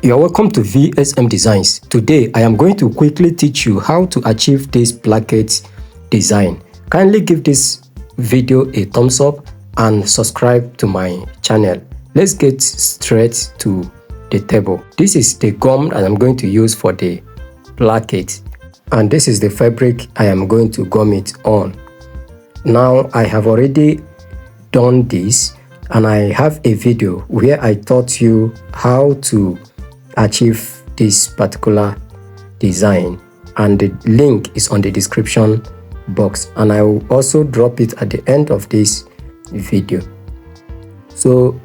You are welcome to Vsmdesigns. Today I am going to quickly teach you how to achieve this placket design. Kindly give this video a thumbs up and subscribe to my channel. Let's get straight to the table. This is the gum that I'm going to use for the placket, and this is the fabric I am going to gum it on. Now I have already done this, and I have a video where I taught you how to achieve this particular design, and the link is on the description box, and I will also drop it at the end of this video. So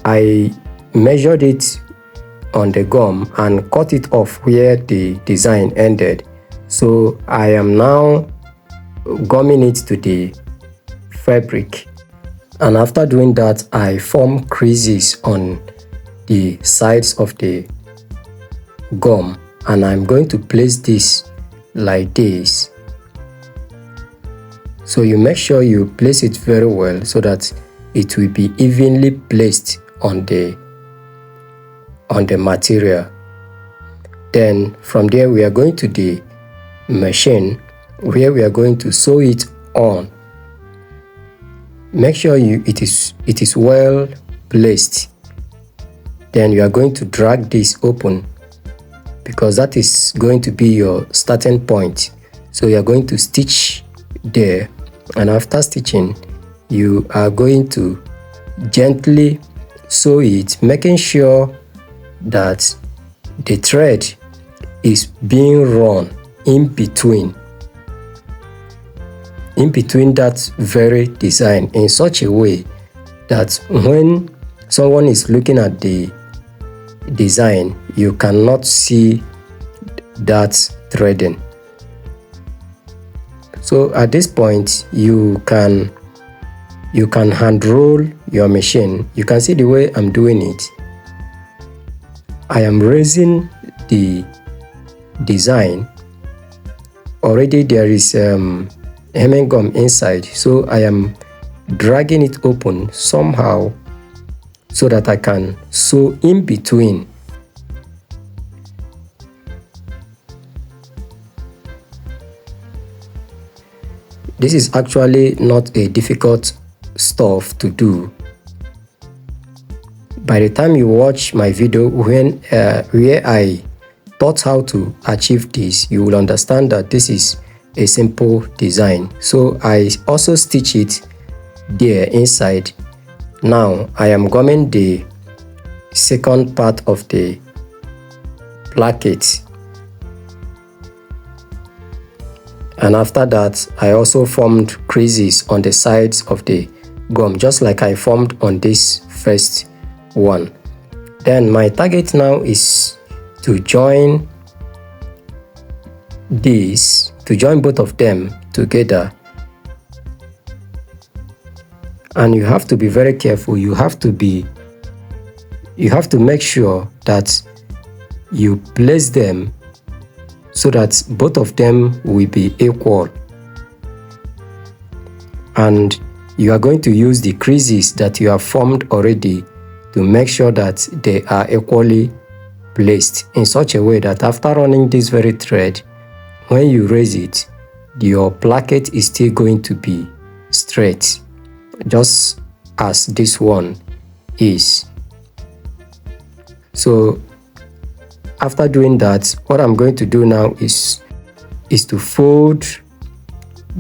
I measured it on the gum and cut it off where the design ended. So I am now gumming it to the fabric, and after doing that I form creases on the sides of the gum, and I'm going to place this like this. So you make sure you place it very well so that it will be evenly placed on the material. Then from there we are going to the machine where we are going to sew it on. Make sure it is well placed. Then you are going to drag this open, because that is going to be your starting point. So you are going to stitch there, and after stitching you are going to gently sew it, making sure that the thread is being run in between that very design, in such a way that when someone is looking at the design, you cannot see that threading. So at this point you can hand roll your machine. You can see the way I'm doing it. I am raising the design. Already there is hemming gum inside, so I am dragging it open somehow so that I can sew in between. This is actually not a difficult stuff to do. By the time you watch my video where I taught how to achieve this, you will understand that this is a simple design. So I also stitch it there inside. Now I am gumming the second part of the placket, and after that I also formed creases on the sides of the gum, just like I formed on this first one. Then my target now is to join both of them together, and you have to be very careful. You have to make sure that you place them so that both of them will be equal, and you are going to use the creases that you have formed already to make sure that they are equally placed in such a way that after running this very thread, when you raise it, your placket is still going to be straight, just as this one is. So after doing that, what I'm going to do now is to fold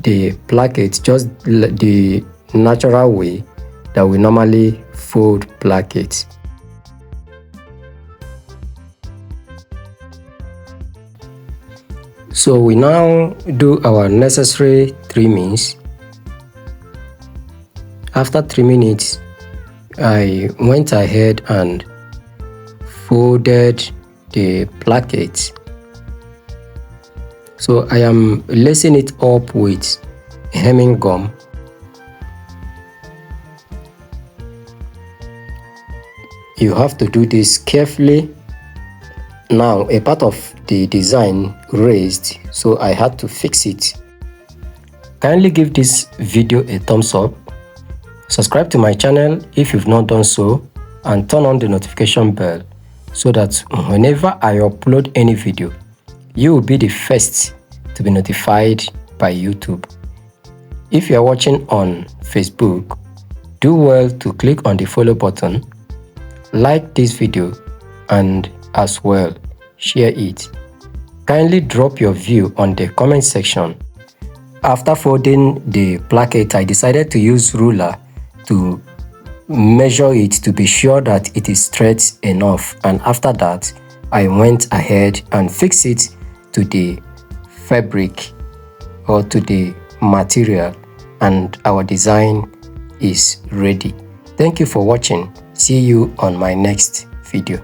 the placket just the natural way that we normally fold plackets. So we now do our necessary trimmings. After trimming it, I went ahead and folded the placket. So I am lacing it up with hemming gum. You have to do this carefully. Now a part of the design raised, so I had to fix it. Kindly give this video a thumbs up, subscribe to my channel if you've not done so, and turn on the notification bell so that whenever I upload any video, you will be the first to be notified by YouTube. If you are watching on Facebook, do well to click on the follow button, like this video, and as well share it. Kindly drop your view on the comment section. After folding the placket, I decided to use ruler to measure it to be sure that it is straight enough, and after that I went ahead and fixed it to the fabric or to the material, and our design is ready. Thank you for watching. See you on my next video.